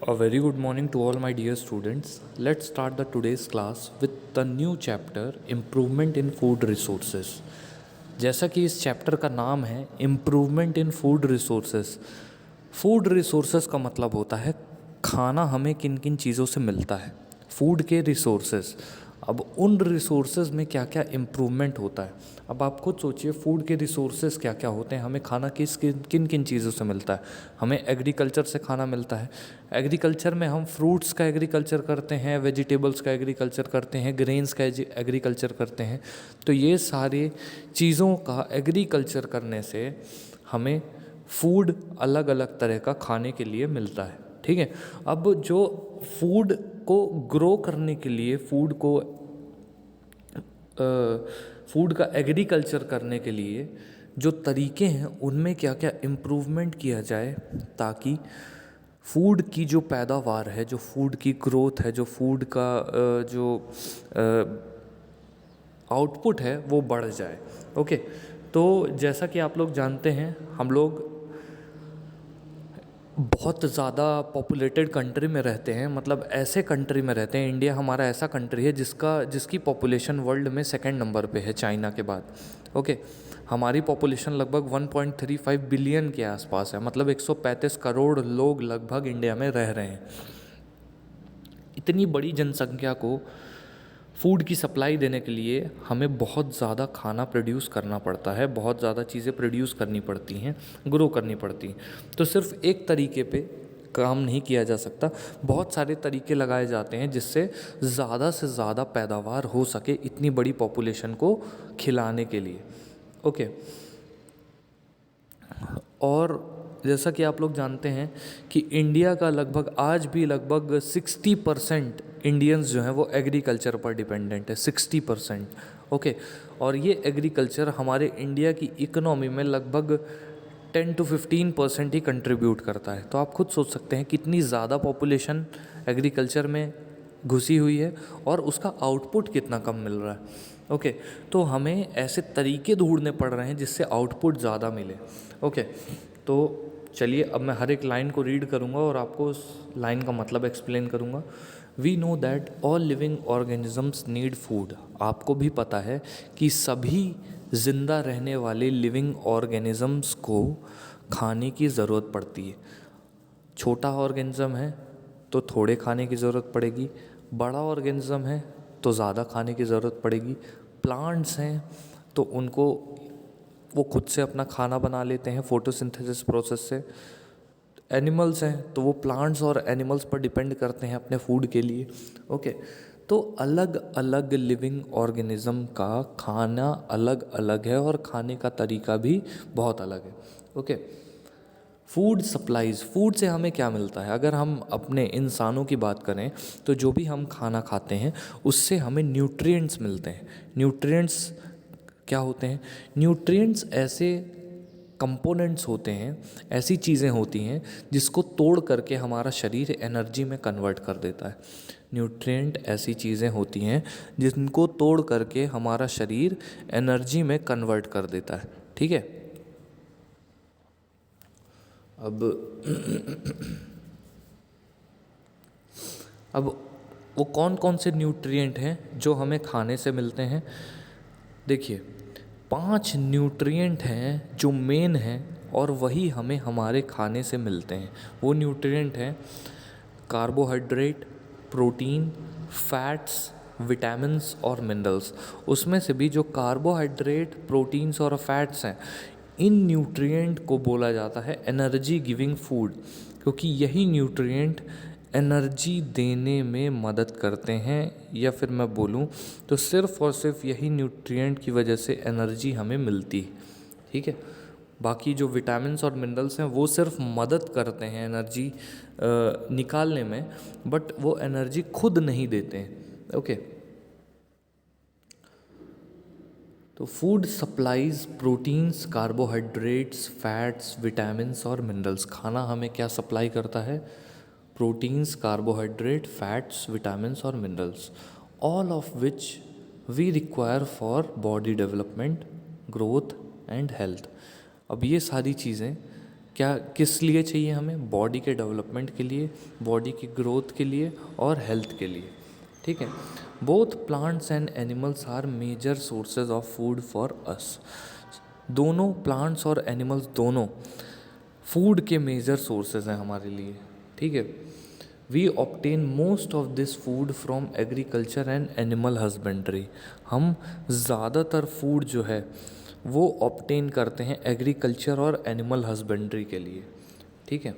A very good morning to all my dear students. Let's start the today's class with the new chapter Improvement in Food Resources. जैसा कि इस chapter का नाम है improvement in food resources. Food resources का मतलब होता है खाना हमें किन किन चीज़ों से मिलता है, फूड के रिसोर्सेस। अब उन रिसोर्सेज में क्या क्या इम्प्रूवमेंट होता है। अब आप खुद सोचिए फूड के रिसोर्सेज क्या क्या होते हैं, हमें खाना किन किन चीज़ों से मिलता है। हमें एग्रीकल्चर से खाना मिलता है। एग्रीकल्चर में हम फ्रूट्स का एग्रीकल्चर करते हैं, वेजिटेबल्स का एग्रीकल्चर करते हैं, ग्रेन्स का एग्रीकल्चर करते हैं। तो ये सारी चीज़ों का एग्रीकल्चर करने से हमें फूड अलग अलग तरह का खाने के लिए मिलता है। ठीक है। अब जो फूड को ग्रो करने के लिए फूड का एग्रीकल्चर करने के लिए जो तरीके हैं उनमें क्या क्या इम्प्रूवमेंट किया जाए ताकि फूड की जो पैदावार है, जो फूड की ग्रोथ है, जो फूड का जो आउटपुट है वो बढ़ जाए। ओके। तो जैसा कि आप लोग जानते हैं हम लोग बहुत ज़्यादा पॉपुलेटेड कंट्री में रहते हैं, मतलब ऐसे कंट्री में रहते हैं। इंडिया हमारा ऐसा कंट्री है जिसकी पॉपुलेशन वर्ल्ड में सेकंड नंबर पे है चाइना के बाद। ओके। हमारी पॉपुलेशन लगभग 1.35 बिलियन के आसपास है, मतलब 135 करोड़ लोग लगभग इंडिया में रह रहे हैं। इतनी बड़ी जनसंख्या को फूड की सप्लाई देने के लिए हमें बहुत ज़्यादा खाना प्रोड्यूस करना पड़ता है, बहुत ज़्यादा चीज़ें प्रोड्यूस करनी पड़ती हैं, ग्रो करनी पड़ती हैं। तो सिर्फ एक तरीके पे काम नहीं किया जा सकता, बहुत सारे तरीके लगाए जाते हैं जिससे ज़्यादा से ज़्यादा पैदावार हो सके इतनी बड़ी पॉपुलेशन को खिलाने के लिए। ओके। और जैसा कि आप लोग जानते हैं कि इंडिया का लगभग आज भी लगभग 60% इंडियंस जो हैं वो एग्रीकल्चर पर डिपेंडेंट है, 60%। ओके। और ये एग्रीकल्चर हमारे इंडिया की इकोनॉमी में लगभग 10 to 15% ही कंट्रीब्यूट करता है। तो आप खुद सोच सकते हैं कितनी ज़्यादा पॉपुलेशन एग्रीकल्चर में घुसी हुई है और उसका आउटपुट कितना कम मिल रहा है। ओके। तो हमें ऐसे तरीके ढूंढने पड़ रहे हैं जिससे आउटपुट ज़्यादा मिले। ओके। तो चलिए अब मैं हर एक लाइन को रीड करूँगा और आपको उस लाइन का मतलब एक्सप्लेन करूँगा। We know that all living organisms need food. आपको भी पता है कि सभी जिंदा रहने वाले लिविंग ऑर्गेनिजम्स को खाने की ज़रूरत पड़ती है। छोटा ऑर्गेनिज्म है तो थोड़े खाने की ज़रूरत पड़ेगी, बड़ा ऑर्गेनिज्म है तो ज़्यादा खाने की ज़रूरत पड़ेगी। प्लांट्स हैं तो उनको वो खुद से अपना खाना बना लेते हैं फोटोसिंथेसिस प्रोसेस से। एनिमल्स हैं तो वो प्लांट्स और एनिमल्स पर डिपेंड करते हैं अपने फूड के लिए। ओके। तो अलग अलग लिविंग ऑर्गेनिज्म का खाना अलग अलग है और खाने का तरीका भी बहुत अलग है। ओके। फूड सप्लाईज, फूड से हमें क्या मिलता है। अगर हम अपने इंसानों की बात करें तो जो भी हम खाना खाते हैं उससे हमें न्यूट्रिएंट्स मिलते हैं। न्यूट्रिएंट्स क्या होते हैं? न्यूट्रिएंट्स ऐसे कंपोनेंट्स होते हैं, ऐसी चीज़ें होती हैं जिसको तोड़ करके हमारा शरीर एनर्जी में कन्वर्ट कर देता है। न्यूट्रिएंट ऐसी चीज़ें होती हैं जिनको तोड़ करके हमारा शरीर एनर्जी में कन्वर्ट कर देता है। ठीक है। अब अब वो कौन कौन से न्यूट्रिएंट हैं जो हमें खाने से मिलते हैं। देखिए 5 न्यूट्रिएंट हैं जो मेन हैं और वही हमें हमारे खाने से मिलते हैं। वो न्यूट्रिएंट हैं कार्बोहाइड्रेट, प्रोटीन, फैट्स, विटामिन्स और मिनरल्स। उसमें से भी जो कार्बोहाइड्रेट, प्रोटीन्स और फैट्स हैं, इन न्यूट्रिएंट को बोला जाता है एनर्जी गिविंग फूड, क्योंकि यही न्यूट्रिएंट एनर्जी देने में मदद करते हैं। या फिर मैं बोलूँ तो सिर्फ़ और सिर्फ यही न्यूट्रिएंट की वजह से एनर्जी हमें मिलती है। ठीक है। बाकी जो विटामिन्स और मिनरल्स हैं वो सिर्फ मदद करते हैं एनर्जी निकालने में, बट वो एनर्जी खुद नहीं देते हैं। ओके। तो food supplies proteins, carbohydrates, fats, vitamins और मिनरल्स। खाना हमें क्या सप्लाई करता है? प्रोटीन्स, कार्बोहाइड्रेट, फैट्स, विटामिन्स और minerals, all of which we require for body development, growth and health. अब ये सारी चीज़ें क्या किस लिए चाहिए हमें? बॉडी के डेवलपमेंट के लिए, बॉडी की ग्रोथ के लिए और हेल्थ के लिए, ठीक है। Both plants and animals are major sources of food for us. दोनों प्लांट्स और एनिमल्स दोनों फूड के मेजर सोर्सेज हैं हमारे लिए, ठीक है। We obtain most of this food from agriculture and animal husbandry. हम ज़्यादातर फूड जो है वो ऑब्टेन करते हैं एग्रीकल्चर और एनिमल हस्बेंड्री के लिए, ठीक है।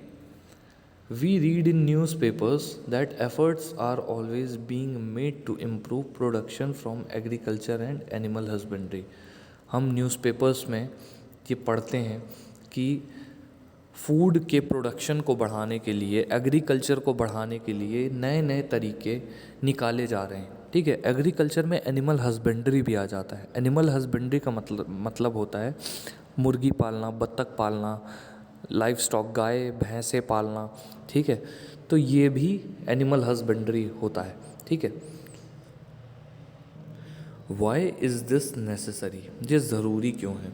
We read in newspapers that efforts are always being made to improve production from agriculture and animal husbandry. हम न्यूज़पेपर्स में ये पढ़ते हैं कि फूड के प्रोडक्शन को बढ़ाने के लिए, एग्रीकल्चर को बढ़ाने के लिए नए नए तरीके निकाले जा रहे हैं, ठीक है। एग्रीकल्चर में एनिमल हस्बेंड्री भी आ जाता है। एनिमल हस्बेंड्री का मतलब होता है मुर्गी पालना, बत्तख पालना, लाइव स्टॉक, गाय भैंसे पालना, ठीक है। तो ये भी एनिमल हस्बेंड्री होता है, ठीक है। Why is this necessary? ये ज़रूरी क्यों है?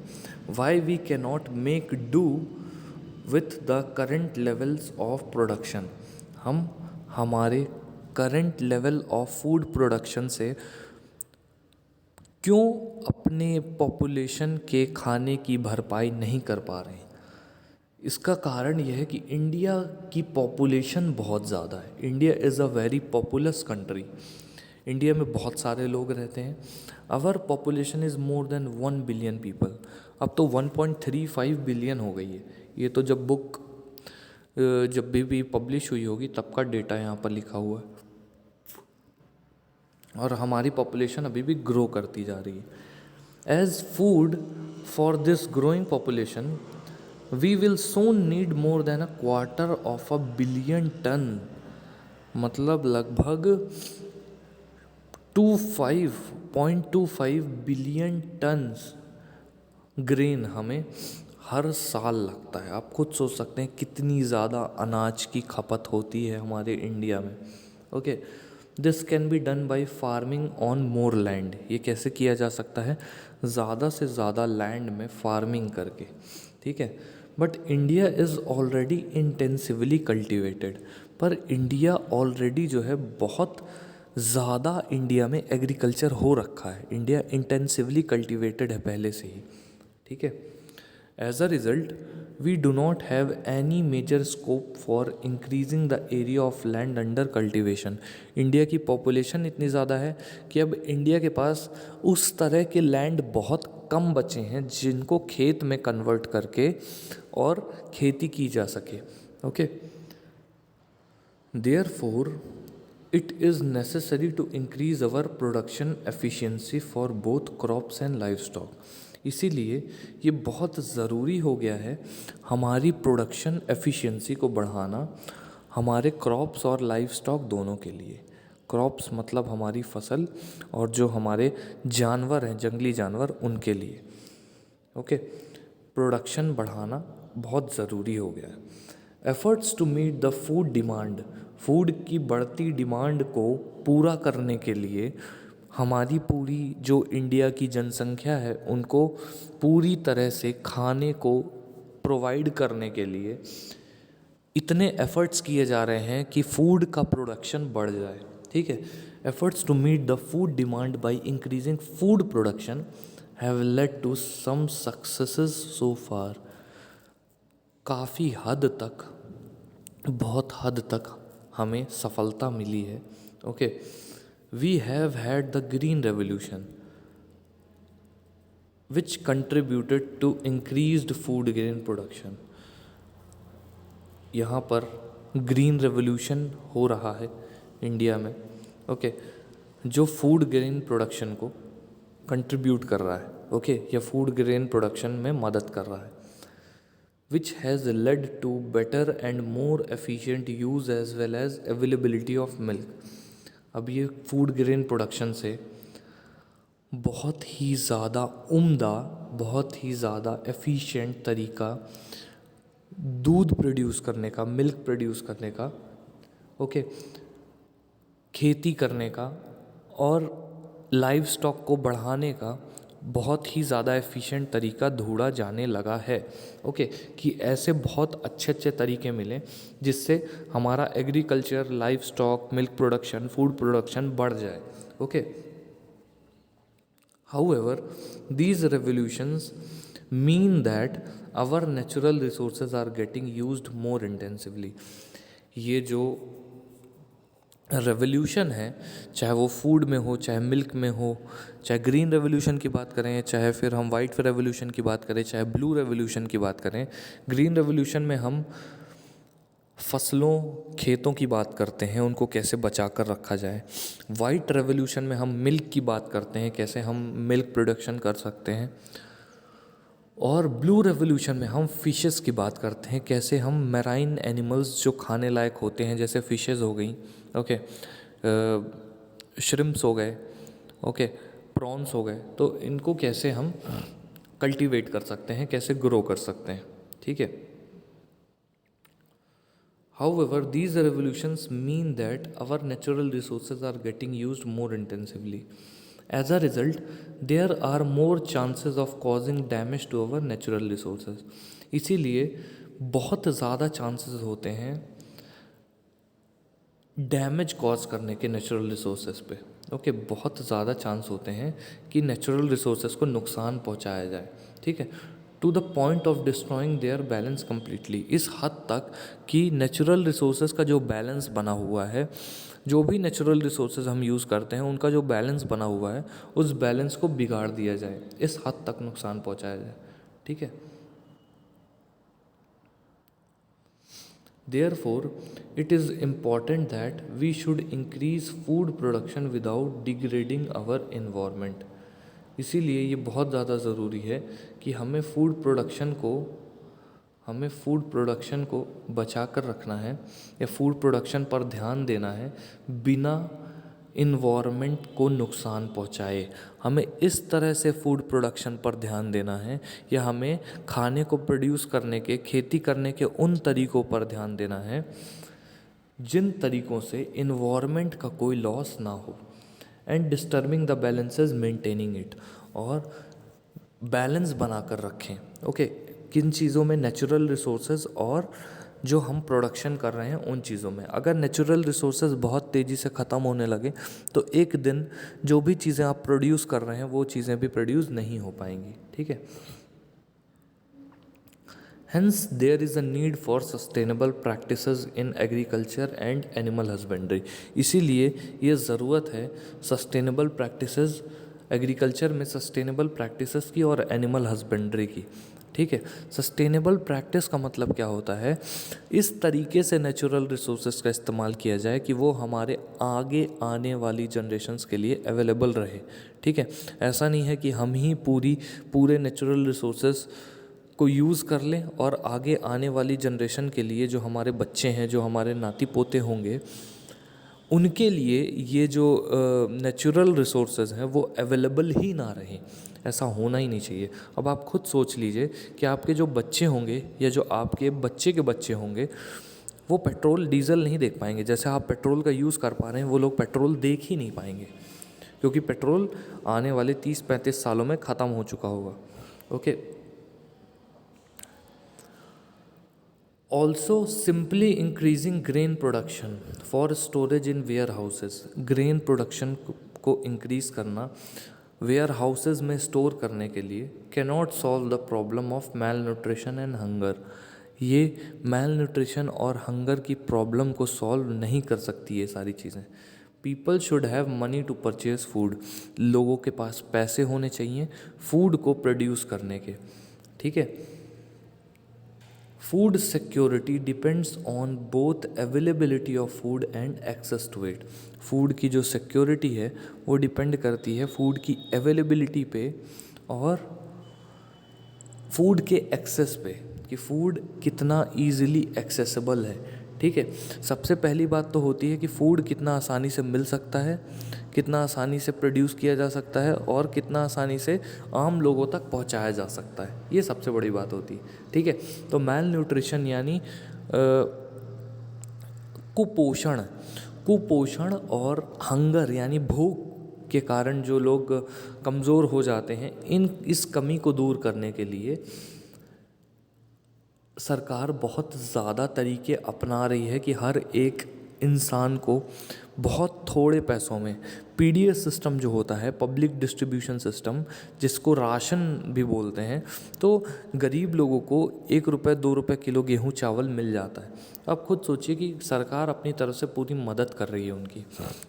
Why we cannot make do with the current levels of production. हम हमारे current level of food production से क्यों अपने पॉपुलेशन के खाने की भरपाई नहीं कर पा रहे हैं? इसका कारण यह है कि इंडिया की पॉपुलेशन बहुत ज़्यादा है। India is a very populous country. India में बहुत सारे लोग रहते हैं। Our population is more than 1 billion people. अब तो 1.35 बिलियन हो गई है। ये तो जब बुक जब भी पब्लिश हुई होगी तब का डेटा यहाँ पर लिखा हुआ है। और हमारी पॉपुलेशन अभी भी ग्रो करती जा रही है। As food for this growing population we will soon need more than a quarter of a billion tonne. मतलब लगभग 25.25 बिलियन टन्स ग्रेन हमें हर साल लगता है। आप खुद सोच सकते हैं कितनी ज़्यादा अनाज की खपत होती है हमारे इंडिया में, okay. This can be done by farming on more land. ये कैसे किया जा सकता है? ज़्यादा से ज़्यादा लैंड में फार्मिंग करके, ठीक है। But India is already intensively cultivated. पर इंडिया ऑलरेडी जो है बहुत ज़्यादा इंडिया में एग्रीकल्चर हो रखा है। इंडिया इंटेंसिवली कल्टिवेटेड है पहले से ही, ठीक है। As a result we do not have any major scope for increasing the area of land under cultivation. India की पॉपुलेशन इतनी ज़्यादा है कि अब इंडिया के पास उस तरह के लैंड बहुत कम बचे हैं जिनको खेत में कन्वर्ट करके और खेती की जा सके, okay. Therefore it is necessary to increase our production efficiency for both crops and livestock. इसीलिए ये बहुत ज़रूरी हो गया है हमारी प्रोडक्शन एफिशिएंसी को बढ़ाना हमारे क्रॉप्स और लाइव स्टॉक दोनों के लिए। क्रॉप्स मतलब हमारी फसल, और जो हमारे जानवर हैं, जंगली जानवर, उनके लिए, ओके। प्रोडक्शन बढ़ाना बहुत ज़रूरी हो गया है। Efforts to meet the food demand. Food की बढ़ती डिमांड को पूरा करने के लिए हमारी पूरी जो इंडिया की जनसंख्या है उनको पूरी तरह से खाने को प्रोवाइड करने के लिए इतने एफर्ट्स किए जा रहे हैं कि फूड का प्रोडक्शन बढ़ जाए, ठीक है। Efforts to meet the food demand by increasing food production have led to some successes so far. काफ़ी हद तक, बहुत हद तक हमें सफलता मिली है, okay. We have had the green revolution which contributed to increased food grain production. यहाँ पर ग्रीन रेवोल्यूशन हो रहा है इंडिया में, ओके, जो फूड ग्रेन प्रोडक्शन को कंट्रीब्यूट कर रहा है, ओके, या फूड ग्रेन प्रोडक्शन में मदद कर रहा है। which has led to better and more efficient use as well as availability of milk। अब ये फूड ग्रेन प्रोडक्शन से बहुत ही ज़्यादा उम्दा, बहुत ही ज़्यादा एफिशिएंट तरीका दूध प्रोड्यूस करने का, मिल्क प्रोड्यूस करने का, ओके, खेती करने का और लाइव स्टॉक को बढ़ाने का बहुत ही ज़्यादा एफिशिएंट तरीका ढूंढा जाने लगा है। ओके, कि ऐसे बहुत अच्छे अच्छे तरीके मिलें जिससे हमारा agriculture, life stock, milk production, food production बढ़ जाए। Okay, however, these revolutions mean that our natural resources are getting used more intensively। ये जो रेवोल्यूशन है, चाहे वो फूड में हो, चाहे मिल्क में हो, चाहे ग्रीन रेवोल्यूशन की बात करें, चाहे फिर हम वाइट रेवोल्यूशन की बात करें, चाहे ब्लू रेवोल्यूशन की बात करें। ग्रीन रेवोल्यूशन में हम फसलों, खेतों की बात करते हैं, उनको कैसे बचा कर रखा जाए। वाइट रेवोल्यूशन में हम मिल्क की बात करते हैं, कैसे हम मिल्क प्रोडक्शन कर सकते हैं। और ब्लू रेवोल्यूशन में हम फिशेस की बात करते हैं, कैसे हम मैराइन एनिमल्स जो खाने लायक होते हैं, जैसे फिशेस हो गई, ओके, श्रिम्प्स हो गए, ओके, प्रॉन्स हो गए, तो इनको कैसे हम कल्टीवेट कर सकते हैं, कैसे ग्रो कर सकते हैं। ठीक है। However, these revolutions mean that our natural resources are getting used more intensively. As a result, there are more chances of causing damage to our natural resources. इसीलिए बहुत ज़्यादा चांसेस होते हैं डैमेज कॉज करने के नेचुरल रिसोर्सेज पे। Okay, बहुत ज़्यादा चांस होते हैं कि नेचुरल रिसोर्सेज को नुकसान पहुंचाया जाए। ठीक है, to the point of destroying their balance completely, इस हद तक कि नेचुरल रिसोर्सेज का जो बैलेंस बना हुआ है, जो भी नेचुरल रिसोर्सेज हम यूज़ करते हैं, उनका जो बैलेंस बना हुआ है, उस बैलेंस को बिगाड़ दिया जाए, इस हद तक नुकसान पहुंचाया जाए। ठीक है। Therefore, it is important that we should increase food production without degrading our environment। इसीलिए ये बहुत ज़्यादा ज़रूरी है कि हमें फूड प्रोडक्शन को बचा कर रखना है, या फूड प्रोडक्शन पर ध्यान देना है बिना इन्वायरमेंट को नुकसान पहुंचाए। हमें इस तरह से फूड प्रोडक्शन पर ध्यान देना है, या हमें खाने को प्रोड्यूस करने के, खेती करने के उन तरीक़ों पर ध्यान देना है जिन तरीक़ों से इन्वायरमेंट का कोई लॉस ना हो। And disturbing the balances maintaining it, और बैलेंस बना कर रखें। ओके, किन चीज़ों में, नेचुरल रिसोर्सेज और जो हम प्रोडक्शन कर रहे हैं उन चीज़ों में। अगर नेचुरल रिसोर्सेज बहुत तेज़ी से ख़त्म होने लगे तो एक दिन जो भी चीज़ें आप प्रोड्यूस कर रहे हैं वो चीज़ें भी प्रोड्यूस नहीं हो पाएंगी। ठीक है। Hence, there is a need for sustainable practices in agriculture and animal husbandry। इसीलिए ये ज़रूरत है सस्टेनेबल प्रैक्टिसेस, एग्रीकल्चर में सस्टेनेबल प्रैक्टिसेस की और एनिमल हस्बेंड्री की। ठीक है। सस्टेनेबल प्रैक्टिस का मतलब क्या होता है, इस तरीके से नेचुरल रिसोर्सेज का इस्तेमाल किया जाए कि वो हमारे आगे आने वाली जनरेशन्स के लिए अवेलेबल रहे। ठीक है। ऐसा नहीं है कि हम ही पूरे नेचुरल रिसोर्सेज को यूज़ कर लें और आगे आने वाली जनरेशन के लिए, जो हमारे बच्चे हैं, जो हमारे नाती पोते होंगे, उनके लिए ये जो नेचुरल रिसोर्सेज हैं वो अवेलेबल ही ना रहें। ऐसा होना ही नहीं चाहिए। अब आप खुद सोच लीजिए कि आपके जो बच्चे होंगे या जो आपके बच्चे के बच्चे होंगे, वो पेट्रोल डीजल नहीं देख पाएंगे। जैसे आप पेट्रोल का यूज़ कर पा रहे हैं, वो लोग पेट्रोल देख ही नहीं पाएंगे, क्योंकि पेट्रोल आने वाले 30-35 सालों में ख़त्म हो चुका होगा। Okay. Also simply increasing grain production for storage in warehouses. Grain production को इंक्रीज़ करना वेयर हाउसेज में स्टोर करने के लिए cannot solve the problem of malnutrition and hunger. ये मैल न्यूट्रिशन और हंगर की प्रॉब्लम को सॉल्व नहीं कर सकती ये सारी चीज़ें। People should have money to purchase food. लोगों के पास पैसे होने चाहिए फूड को प्रोड्यूस करने के। ठीक है। Food security depends on both availability of food and access to it. Food की जो सिक्योरिटी है वो डिपेंड करती है फूड की अवेलेबिलिटी पे और फूड के एक्सेस पे, कि फूड कितना ईजिली एक्सेसिबल है। ठीक है। सबसे पहली बात तो होती है कि फूड कितना आसानी से मिल सकता है, कितना आसानी से प्रोड्यूस किया जा सकता है, और कितना आसानी से आम लोगों तक पहुंचाया जा सकता है। ये सबसे बड़ी बात होती है। ठीक है। तो मैल न्यूट्रिशन यानी कुपोषण और हंगर यानी भूख के कारण जो लोग कमज़ोर हो जाते हैं, इस कमी को दूर करने के लिए सरकार बहुत ज़्यादा तरीके अपना रही है कि हर एक इंसान को बहुत थोड़े पैसों में पीडीएस सिस्टम जो होता है, पब्लिक डिस्ट्रीब्यूशन सिस्टम, जिसको राशन भी बोलते हैं, तो गरीब लोगों को 1 रुपये 2 रुपये किलो गेहूँ चावल मिल जाता है। अब खुद सोचिए कि सरकार अपनी तरफ से पूरी मदद कर रही है उनकी।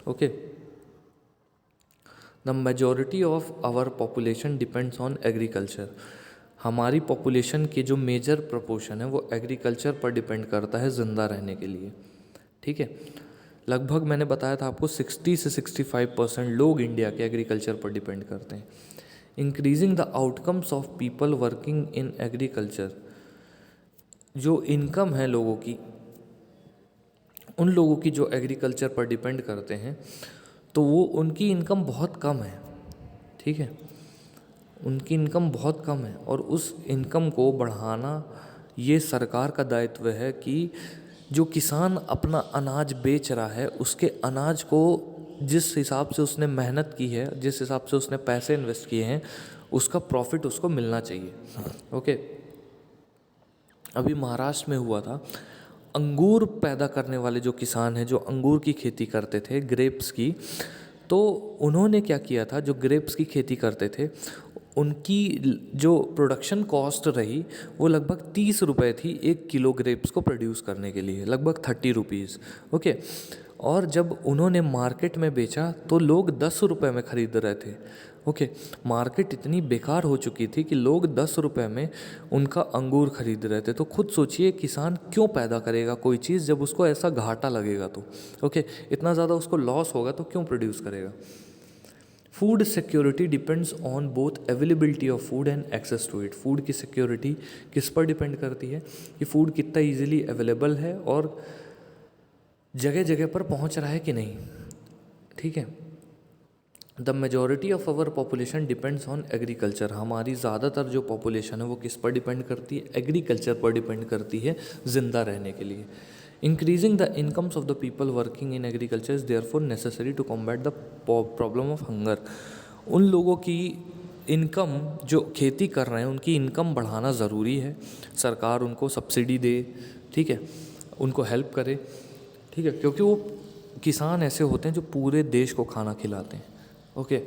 Okay, the majority of our population depends on agriculture. हमारी पॉपुलेशन के जो मेजर प्रपोर्शन है वो एग्रीकल्चर पर डिपेंड करता है ज़िंदा रहने के लिए। ठीक है, लगभग मैंने बताया था आपको 60 से 65% लोग इंडिया के एग्रीकल्चर पर डिपेंड करते हैं। Increasing the outcomes of people working in agriculture, जो इनकम है लोगों की, उन लोगों की जो एग्रीकल्चर पर डिपेंड करते हैं, तो वो उनकी इनकम बहुत कम है। ठीक है, उनकी इनकम बहुत कम है और उस इनकम को बढ़ाना ये सरकार का दायित्व है कि जो किसान अपना अनाज बेच रहा है, उसके अनाज को जिस हिसाब से उसने मेहनत की है, जिस हिसाब से उसने पैसे इन्वेस्ट किए हैं, उसका प्रॉफिट उसको मिलना चाहिए। ओके, अभी महाराष्ट्र में हुआ था, अंगूर पैदा करने वाले जो किसान हैं, जो अंगूर की खेती करते थे, ग्रेप्स की, तो उन्होंने क्या किया था, जो ग्रेप्स की खेती करते थे, उनकी जो प्रोडक्शन कॉस्ट रही वो लगभग 30 रुपये थी 1 किलो ग्रेप्स को प्रोड्यूस करने के लिए, लगभग 30 रुपीज़। ओके, और जब उन्होंने मार्केट में बेचा तो लोग 10 रुपये में ख़रीद रहे थे। ओके, मार्केट इतनी बेकार हो चुकी थी कि लोग 10 रुपये में उनका अंगूर खरीद रहे थे। तो खुद सोचिए, किसान क्यों पैदा करेगा कोई चीज़ जब उसको ऐसा घाटा लगेगा तो। ओके, इतना ज़्यादा उसको लॉस होगा तो क्यों प्रोड्यूस करेगा। Food security depends on both availability of food and access to it. Food की सिक्योरिटी किस पर डिपेंड करती है कि फूड कितना इजीली अवेलेबल है और जगह जगह पर पहुंच रहा है कि नहीं। ठीक है, the majority of our population depends on agriculture. हमारी ज़्यादातर जो पॉपुलेशन है वो किस पर डिपेंड करती है, एग्रीकल्चर पर डिपेंड करती है ज़िंदा रहने के लिए। Increasing the incomes of the people working in agriculture is therefore necessary to combat the problem of hunger. उन लोगों की इनकम जो खेती कर रहे हैं उनकी इनकम बढ़ाना ज़रूरी है। सरकार उनको सब्सिडी दे, ठीक है, उनको हेल्प करे, ठीक है, क्योंकि वो किसान ऐसे होते हैं जो पूरे देश को खाना खिलाते हैं। ओके,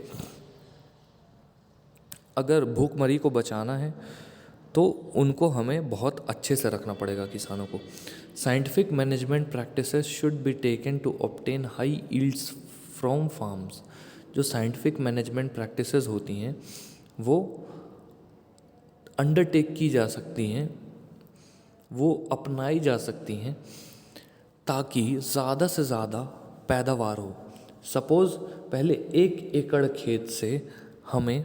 अगर भूखमरी को बचाना है तो उनको हमें बहुत अच्छे से रखना पड़ेगा किसानों को। Scientific management practices should be taken to obtain high yields from farms. जो साइंटिफिक मैनेजमेंट प्रैक्टिसेस होती हैं वो अंडरटेक की जा सकती हैं, वो अपनाई जा सकती हैं ताकि ज़्यादा से ज़्यादा पैदावार हो। सपोज़ पहले 1 एकड़ खेत से हमें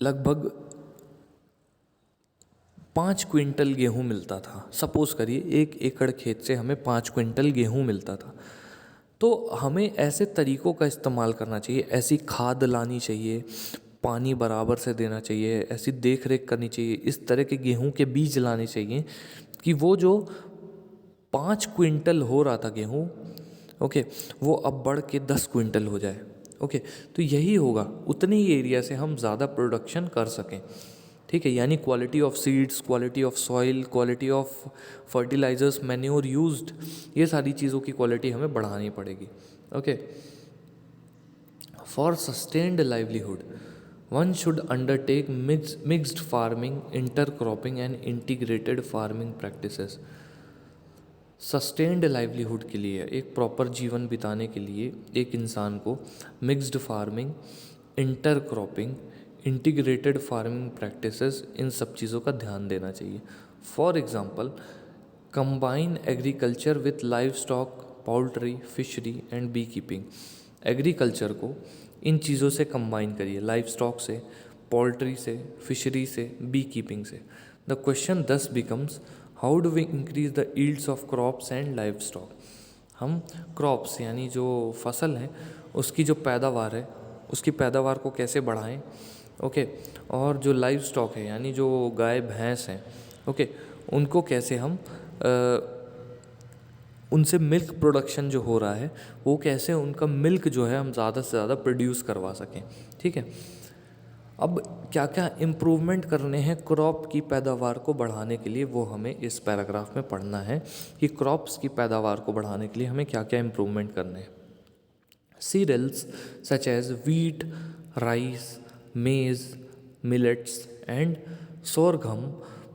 लगभग 5 क्विंटल गेहूँ मिलता था। सपोज़ करिए 1 एकड़ खेत से हमें 5 क्विंटल गेहूँ मिलता था। तो हमें ऐसे तरीक़ों का इस्तेमाल करना चाहिए, ऐसी खाद लानी चाहिए, पानी बराबर से देना चाहिए, ऐसी देख रेख करनी चाहिए, इस तरह के गेहूँ के बीज लाने चाहिए कि वो जो 5 क्विंटल हो रहा था गेहूँ, ओके, वो अब बढ़ के 10 क्विंटल हो जाए। ओके, तो यही होगा, उतने ही एरिया से हम ज़्यादा प्रोडक्शन कर सकें। ठीक है, यानी quality of seeds, quality of soil, quality of fertilizers, manure used, ये सारी चीज़ों की क्वालिटी हमें बढ़ानी पड़ेगी। Okay, for sustained livelihood one should undertake mixed farming, intercropping and integrated farming practices. Sustained livelihood के लिए, एक प्रॉपर जीवन बिताने के लिए एक इंसान को mixed farming, intercropping, integrated farming practices, इन सब चीज़ों का ध्यान देना चाहिए। For example, combine agriculture with livestock, poultry, fishery and beekeeping. Agriculture को इन चीज़ों से कंबाइन करिए, लाइव स्टॉक से, पोल्ट्री से, फिशरी से, बी कीपिंग से। The question thus becomes, how do we increase the yields of crops and livestock. हम क्रॉप्स यानी जो फसल है उसकी जो पैदावार है उसकी पैदावार को कैसे बढ़ाएं, ओके, और जो लाइव स्टॉक है यानी जो गाय भैंस हैं, ओके, उनको कैसे हम उनसे मिल्क प्रोडक्शन जो हो रहा है वो कैसे उनका मिल्क जो है हम ज़्यादा से ज़्यादा प्रोड्यूस करवा सकें। ठीक है, अब क्या क्या इम्प्रूवमेंट करने हैं क्रॉप की पैदावार को बढ़ाने के लिए, वो हमें इस पैराग्राफ में पढ़ना है कि क्रॉप्स की पैदावार को बढ़ाने के लिए हमें क्या क्या इम्प्रूवमेंट करने हैं। Cereals such as wheat, rice, maize, millets and sorghum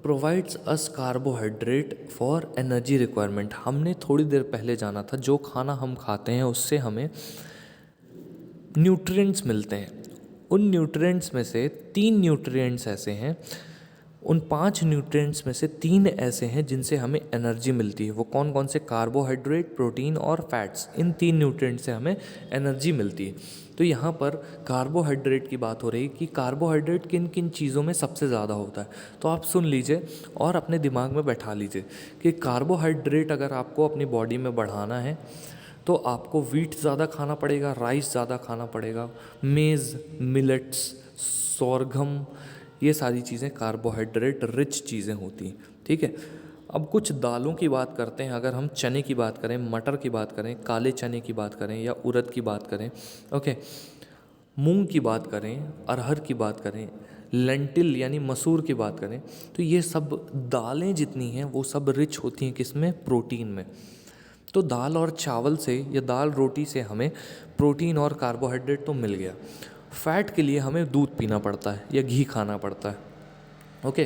provides us carbohydrate for energy requirement। हमने थोड़ी देर पहले जाना था जो खाना हम खाते हैं उससे हमें न्यूट्रिएंट्स मिलते हैं। उन न्यूट्रिएंट्स में से 3 न्यूट्रिएंट्स ऐसे हैं, उन 5 न्यूट्रिएंट्स में से 3 ऐसे हैं जिनसे हमें एनर्जी मिलती है। वो कौन कौन से? कार्बोहाइड्रेट, प्रोटीन और फैट्स। इन 3 न्यूट्रिएंट से हमें एनर्जी मिलती है। तो यहाँ पर कार्बोहाइड्रेट की बात हो रही है कि कार्बोहाइड्रेट किन किन चीज़ों में सबसे ज़्यादा होता है। तो आप सुन लीजिए और अपने दिमाग में बैठा लीजिए कि कार्बोहाइड्रेट अगर आपको अपनी बॉडी में बढ़ाना है तो आपको व्हीट ज़्यादा खाना पड़ेगा, राइस ज़्यादा खाना पड़ेगा, मेज़, मिलेट्स, सोरघम, ये सारी चीज़ें कार्बोहाइड्रेट रिच चीज़ें होती हैं। ठीक है, अब कुछ दालों की बात करते हैं। अगर हम चने की बात करें, मटर की बात करें, काले चने की बात करें या उड़द की बात करें, ओके, मूंग की बात करें, अरहर की बात करें, लेंटिल यानी मसूर की बात करें, तो ये सब दालें जितनी हैं वो सब रिच होती हैं किसमें? प्रोटीन में। तो दाल और चावल से या दाल रोटी से हमें प्रोटीन और कार्बोहाइड्रेट तो मिल गया। फैट के लिए हमें दूध पीना पड़ता है या घी खाना पड़ता है। Okay,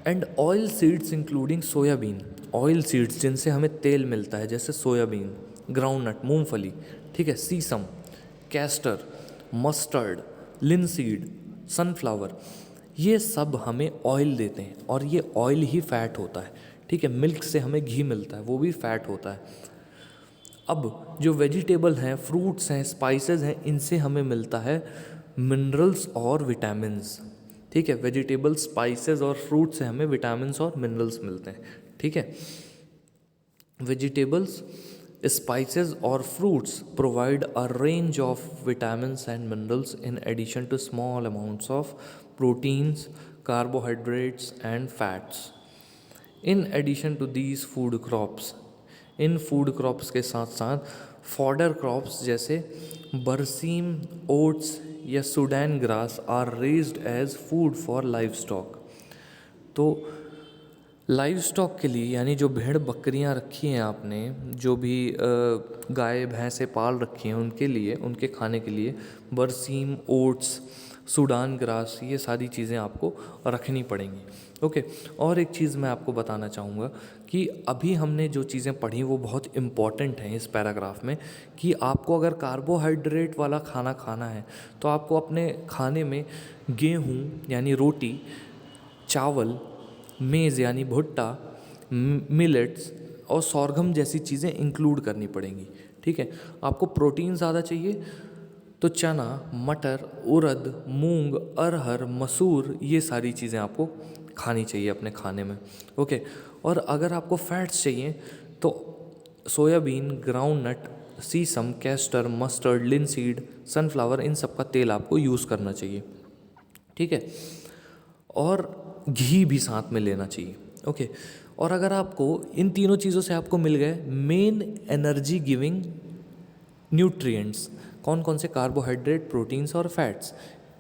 and oil seeds including soybean, oil seeds जिनसे हमें तेल मिलता है जैसे सोयाबीन, ग्राउंडनट, मूंगफली, ठीक है, सीसम, कैस्टर, मस्टर्ड, लिनसीड, सनफ्लावर, ये सब हमें ऑयल देते हैं और ये ऑयल ही फैट होता है। ठीक है, मिल्क से हमें घी मिलता है, वो भी फैट होता है। अब जो वेजिटेबल हैं, फ्रूट्स हैं, स्पाइसेस हैं, इनसे हमें मिलता है मिनरल्स और विटामिन्स। ठीक है, वेजिटेबल, स्पाइसेस और फ्रूट से हमें विटामिन्स और मिनरल्स मिलते हैं। ठीक है, वेजिटेबल्स, स्पाइसेस और fruits provide a range of vitamins and minerals in addition to small amounts of proteins, carbohydrates and fats. In addition to these food crops, इन फूड क्रॉप्स के साथ साथ फॉडर क्रॉप्स जैसे बरसीम, ओट्स या Sudan grass are raised as food for livestock. तो livestock के लिए यानी जो भेड़ बकरियां रखी हैं आपने, जो भी गाय भैंसे पाल रखी हैं, उनके लिए, उनके खाने के लिए बरसीम, ओट्स, सूडान ग्रास, ये सारी चीज़ें आपको रखनी पड़ेंगी। ओके, और एक चीज़ मैं आपको बताना चाहूँगा कि अभी हमने जो चीज़ें पढ़ी वो बहुत इम्पॉर्टेंट हैं इस पैराग्राफ में, कि आपको अगर कार्बोहाइड्रेट वाला खाना खाना है तो आपको अपने खाने में गेहूँ यानी रोटी, चावल, मेज़ यानी भुट्टा, मिलेट्स और सोरघम जैसी चीज़ें इंक्लूड करनी पड़ेंगी। ठीक है, आपको प्रोटीन ज़्यादा चाहिए तो चना, मटर, उड़द, मूंग, अरहर, मसूर, ये सारी चीज़ें आपको खानी चाहिए अपने खाने में। ओके, और अगर आपको फैट्स चाहिए तो सोयाबीन, ग्राउंडनट, सीसम, कैस्टर, मस्टर्ड, लिनसीड, सनफ्लावर, इन सब का तेल आपको यूज़ करना चाहिए। ठीक है, और घी भी साथ में लेना चाहिए। ओके, और अगर आपको इन तीनों चीज़ों से आपको मिल गए मेन एनर्जी गिविंग न्यूट्रिएंट्स, कौन कौन से? कार्बोहाइड्रेट, प्रोटीन्स और फैट्स,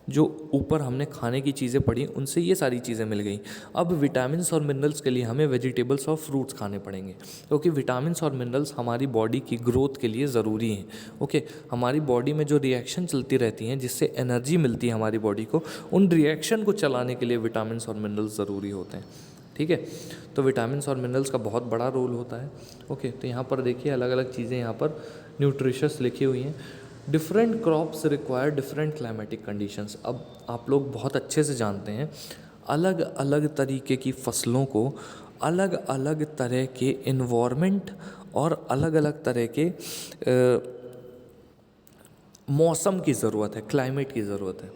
जो ऊपर हमने खाने की चीज़ें पढ़ी उनसे ये सारी चीज़ें मिल गई। अब विटामिन्स और मिनरल्स के लिए हमें वेजिटेबल्स और फ्रूट्स खाने पड़ेंगे, क्योंकि विटामिन्स और मिनरल्स हमारी बॉडी की ग्रोथ के लिए ज़रूरी हैं। ओके, हमारी बॉडी में जो रिएक्शन चलती रहती हैं जिससे एनर्जी मिलती है हमारी बॉडी को, उन रिएक्शन को चलाने के लिए विटामिन्स और मिनरल्स ज़रूरी होते हैं। ठीक है, तो विटामिन्स और मिनरल्स का बहुत बड़ा रोल होता है। ओके, तो यहाँ पर देखिए अलग अलग चीज़ें यहाँ पर न्यूट्रिशियस लिखी हुई हैं। Different crops require different climatic conditions. अब आप लोग बहुत अच्छे से जानते हैं अलग अलग तरीके की फसलों को अलग अलग तरह के इन्वायरमेंट और अलग अलग तरह के मौसम की ज़रूरत है, क्लाइमेट की ज़रूरत है,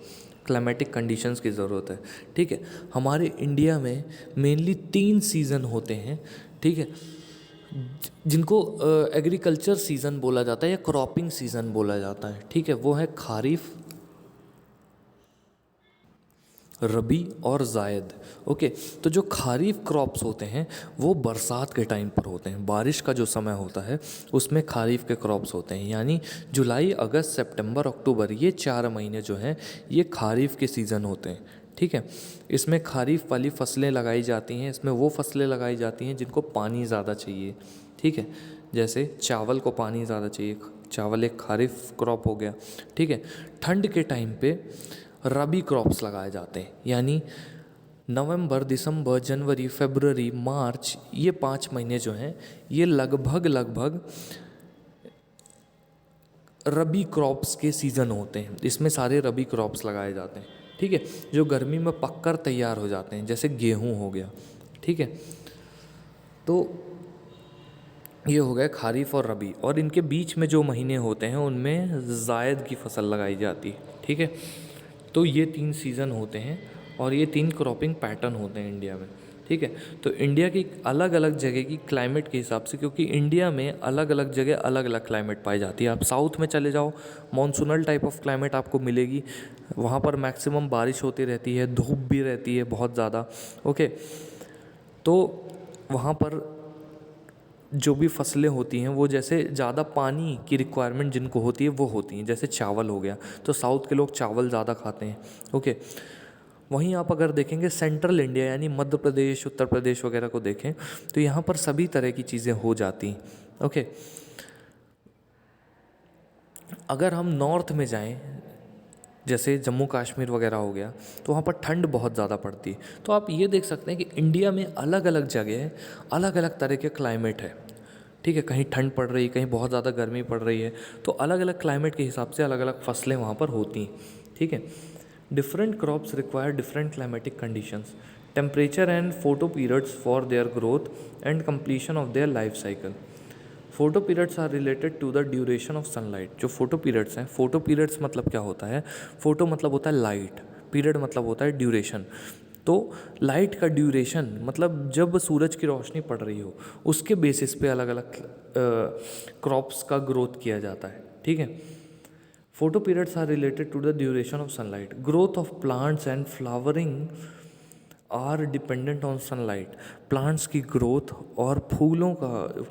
क्लाइमेटिक कंडीशंस की ज़रूरत है। ठीक है, हमारे इंडिया में मेनली 3 सीज़न होते हैं। ठीक है, जिनको एग्रीकल्चर सीज़न बोला जाता है या क्रॉपिंग सीज़न बोला जाता है। ठीक है, वो है खारिफ, रबी और जायद। ओके, तो जो खारीफ क्रॉप्स होते हैं वो बरसात के टाइम पर होते हैं, बारिश का जो समय होता है उसमें खारीफ के क्रॉप्स होते हैं, यानी जुलाई अगस्त सितंबर अक्टूबर ये 4 महीने जो हैं ये खारीफ के सीज़न होते हैं। ठीक है, इसमें खारीफ वाली फसलें लगाई जाती हैं, इसमें वो फसलें लगाई जाती हैं जिनको पानी ज़्यादा चाहिए। ठीक है, जैसे चावल को पानी ज़्यादा चाहिए, चावल एक खारीफ क्रॉप हो गया। ठीक है, ठंड के टाइम पे रबी क्रॉप्स लगाए जाते हैं, यानी नवंबर दिसंबर जनवरी फरवरी मार्च ये 5 महीने जो हैं ये लगभग लगभग रबी क्रॉप्स के सीज़न होते हैं, इसमें सारे रबी क्रॉप्स लगाए जाते हैं। ठीक है, जो गर्मी में पककर तैयार हो जाते हैं, जैसे गेहूं हो गया। ठीक है, तो ये हो गया खारीफ और रबी, और इनके बीच में जो महीने होते हैं उनमें जायद की फसल लगाई जाती है। ठीक है, तो ये 3 सीज़न होते हैं और ये 3 क्रॉपिंग पैटर्न होते हैं इंडिया में। ठीक है, तो इंडिया की अलग अलग जगह की क्लाइमेट के हिसाब से, क्योंकि इंडिया में अलग अलग जगह अलग अलग क्लाइमेट पाई जाती है। आप साउथ में चले जाओ, मॉनसूनल टाइप ऑफ क्लाइमेट आपको मिलेगी, वहाँ पर मैक्सिमम बारिश होती रहती है, धूप भी रहती है बहुत ज़्यादा। ओके, तो वहाँ पर जो भी फसलें होती हैं वो जैसे ज़्यादा पानी की रिक्वायरमेंट जिनको होती है वो होती हैं, जैसे चावल हो गया, तो साउथ के लोग चावल ज़्यादा खाते हैं। ओके, वहीं आप अगर देखेंगे सेंट्रल इंडिया यानी मध्य प्रदेश उत्तर प्रदेश वगैरह को देखें तो यहाँ पर सभी तरह की चीज़ें हो जाती हैं। ओके, अगर हम नॉर्थ में जाएं जैसे जम्मू कश्मीर वगैरह हो गया तो वहाँ पर ठंड बहुत ज़्यादा पड़ती है। तो आप ये देख सकते हैं कि इंडिया में अलग अलग जगह अलग अलग तरह के क्लाइमेट है। ठीक है, कहीं ठंड पड़ रही है, कहीं बहुत ज़्यादा गर्मी पड़ रही है, तो अलग अलग क्लाइमेट के हिसाब से अलग अलग फसलें वहाँ पर होती हैं। ठीक है, different crops require different climatic conditions, temperature and photoperiods for their growth and completion of their life cycle. Photoperiods are related to the duration of sunlight. जो फोटो पीरियड्स हैं, फोटो पीरियड्स मतलब क्या होता है, photo मतलब होता है light, period मतलब होता है ड्यूरेशन। तो लाइट का ड्यूरेशन मतलब जब सूरज की रोशनी पड़ रही हो उसके बेसिस पे अलग अलग क्रॉप्स का ग्रोथ किया जाता है। ठीक है, photoperiods are related to the duration of sunlight, growth of plants and flowering are dependent on sunlight. Plants की ग्रोथ और फूलों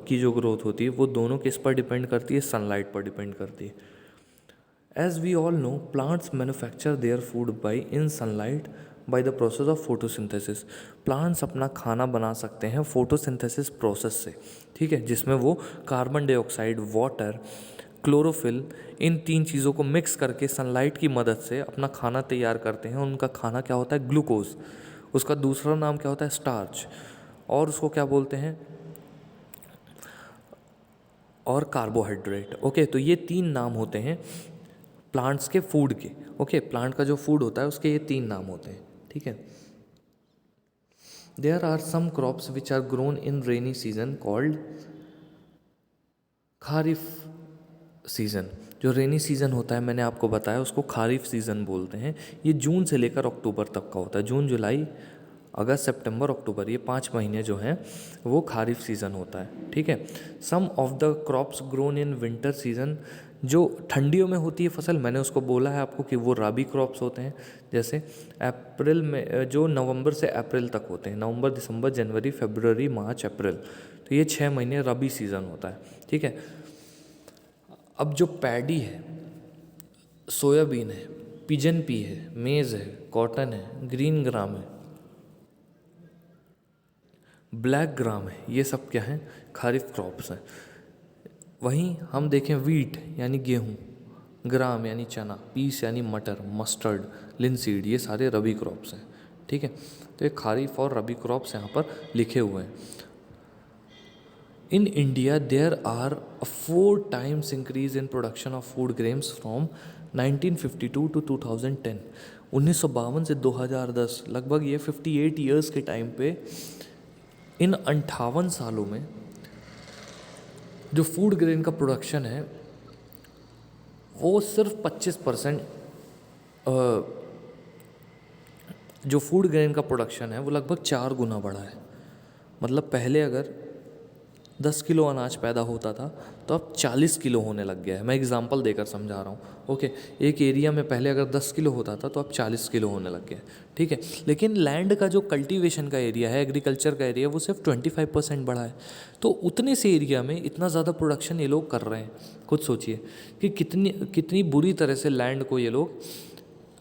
की जो ग्रोथ होती है वो दोनों किस पर डिपेंड करती है, सनलाइट पर डिपेंड करती है। As we all know plants manufacture their food by in sunlight by the process of photosynthesis. Plants अपना खाना बना सकते हैं फोटोसिंथेसिस प्रोसेस से। ठीक है, जिसमें वो कार्बन डाइऑक्साइड, वाटर, क्लोरोफिल, इन 3 चीज़ों को मिक्स करके सनलाइट की मदद से अपना खाना तैयार करते हैं। उनका खाना क्या होता है, ग्लूकोज, उसका दूसरा नाम क्या होता है, स्टार्च, और उसको क्या बोलते हैं, और कार्बोहाइड्रेट। ओके, तो ये 3 नाम होते हैं प्लांट्स के फूड के। ओके, प्लांट का जो फूड होता है उसके ये 3 नाम होते हैं। ठीक है, there are some crops which are grown in rainy season called kharif season. जो रेनी सीज़न होता है मैंने आपको बताया उसको खारिफ सीज़न बोलते हैं। ये जून से लेकर अक्टूबर तक का होता है, जून जुलाई अगस्त सितंबर अक्टूबर, ये 5 महीने जो हैं वो खारिफ सीज़न होता है। ठीक है, some of the crops grown in winter season, जो ठंडियों में होती है फसल, मैंने उसको बोला है आपको कि वो राबी क्रॉप्स होते हैं। जैसे अप्रैल में, जो नवंबर से अप्रैल तक होते हैं, नवंबर दिसंबर जनवरी फरवरी मार्च अप्रैल, तो ये 6 महीने रबी सीज़न होता है। ठीक है, अब जो पैडी है, सोयाबीन है, पिजन पी है, मेज़ है, कॉटन है, ग्रीन ग्राम है, ब्लैक ग्राम है, ये सब क्या हैं, खारिफ क्रॉप्स हैं। वहीं हम देखें वीट यानी गेहूँ, ग्राम यानी चना, पीस यानी मटर, मस्टर्ड, लिनसीड, ये सारे रबी क्रॉप्स हैं। ठीक है, तो ये खारिफ और रबी क्रॉप्स यहाँ पर लिखे हुए हैं। In India, there are a 4 times increase in production of food grains from 1952 to 2010। 1952 से 2010, लगभग ये 58 ईयर्स के टाइम पे, इन 58 सालों में जो फूड ग्रेन का प्रोडक्शन है वो सिर्फ 25%, जो फूड ग्रेन का प्रोडक्शन है वो लगभग 4 गुना बढ़ा है। मतलब पहले अगर 10 किलो अनाज पैदा होता था तो अब 40 किलो होने लग गया है। मैं एग्जांपल देकर समझा रहा हूँ, ओके। एक एरिया में पहले अगर 10 किलो होता था तो अब 40 किलो होने लग गया है, ठीक है। लेकिन लैंड का जो कल्टीवेशन का एरिया है, एग्रीकल्चर का एरिया, वो सिर्फ 25% बढ़ा है। तो उतने से एरिया में इतना ज़्यादा प्रोडक्शन ये लोग कर रहे हैं। खुद सोचिए कि कितनी कितनी बुरी तरह से लैंड को ये लोग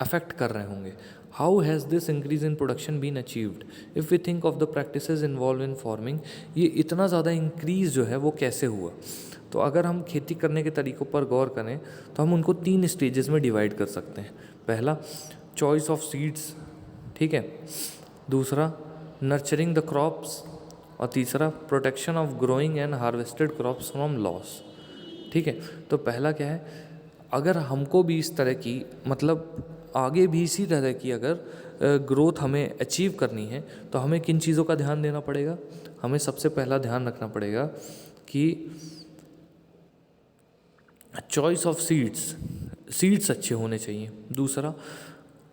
अफेक्ट कर रहे होंगे। How has this increase in production been achieved? If we think of the practices involve in farming, ये इतना ज़्यादा इंक्रीज जो है वो कैसे हुआ? तो अगर हम खेती करने के तरीक़ों पर गौर करें तो हम उनको 3 स्टेजेस में डिवाइड कर सकते हैं। पहला, चॉइस ऑफ सीड्स, ठीक है। दूसरा, नर्चरिंग द क्रॉप्स। और तीसरा, protection of growing and harvested crops from loss, ठीक है। तो पहला क्या है, अगर हमको भी इस तरह की, मतलब आगे भी इसी तरह की अगर ग्रोथ हमें अचीव करनी है तो हमें किन चीज़ों का ध्यान देना पड़ेगा? हमें सबसे पहला ध्यान रखना पड़ेगा कि चॉइस ऑफ सीड्स अच्छे होने चाहिए। दूसरा,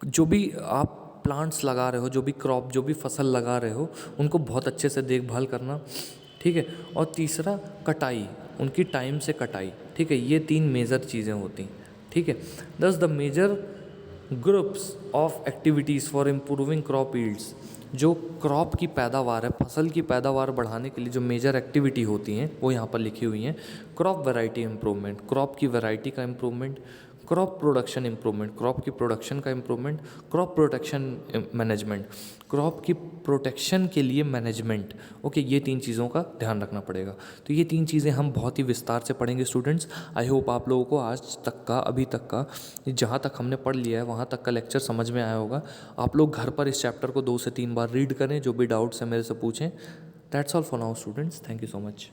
जो भी आप प्लांट्स लगा रहे हो, जो भी क्रॉप, जो भी फसल लगा रहे हो, उनको बहुत अच्छे से देखभाल करना, ठीक है। और तीसरा, कटाई, उनकी टाइम से कटाई, ठीक है। ये 3 मेजर चीज़ें होती, ठीक है। Thus the major groups of activities for improving crop yields, जो क्रॉप की पैदावार है, फसल की पैदावार बढ़ाने के लिए जो मेजर एक्टिविटी होती हैं वो यहाँ पर लिखी हुई हैं। क्रॉप वैरायटी इम्प्रूवमेंट, क्रॉप की वैरायटी का improvement. Crop production improvement, crop की प्रोडक्शन का improvement. Crop protection management, crop की प्रोटेक्शन के लिए मैनेजमेंट, ओके। ये 3 चीज़ों का ध्यान रखना पड़ेगा। तो ये 3 चीज़ें हम बहुत ही विस्तार से पढ़ेंगे स्टूडेंट्स। आई होप आप लोगों को आज तक का, अभी तक का, जहाँ तक हमने पढ़ लिया है वहाँ तक का लेक्चर समझ में आया होगा। आप लोग घर पर इस चैप्टर को 2 से 3 बार रीड करें, जो भी डाउट्स हैं मेरे से पूछें। That's all for now students, thank you so much.